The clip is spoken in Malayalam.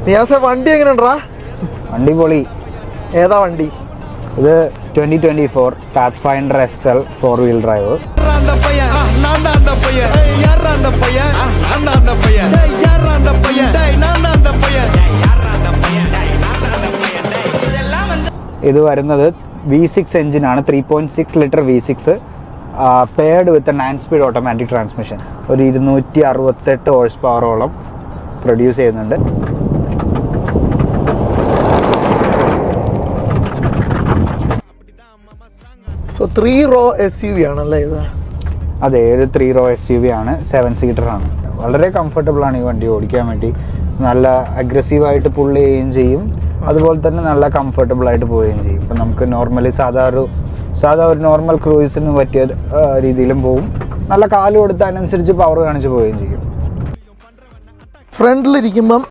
നിയാസെ വണ്ടി എങ്ങനെയുണ്ടാ? വണ്ടി പൊളി. ഏതാ വണ്ടി? ഇത് 2024 Pathfinder SL 4-wheel drive. ഇത് വരുന്നത് V6 എഞ്ചിനാണ്. 3.6 litre V6 paired with nine speed automatic transmission. ഒരു 268 ഹോഴ്സ് പവറോളം പ്രൊഡ്യൂസ് ചെയ്യുന്നുണ്ട്. സോ 3 റോ SUV ആണല്ലേ ഇത്? അതെ, ഒരു 3 റോ SUV ആണ്. 7 സീറ്റർ ആണ്. വളരെ കംഫർട്ടബിൾ ആണ് ഈ വണ്ടി ഓടിക്കാൻ വേണ്ടി. നല്ല അഗ്രസീവായിട്ട് പുള്ള് ചെയ്യുകയും ചെയ്യും, അതുപോലെ തന്നെ നല്ല കംഫർട്ടബിൾ ആയിട്ട് പോവുകയും ചെയ്യും. ഇപ്പം നമുക്ക് നോർമലി സാധാ ഒരു നോർമൽ ക്രൂയിസിന് പറ്റിയ രീതിയിലും പോവും. നല്ല കാല് കൊടുത്ത് അതിനനുസരിച്ച് പവർ കാണിച്ച് പോവുകയും ചെയ്യും. ഫ്രണ്ടിലിരിക്കുമ്പം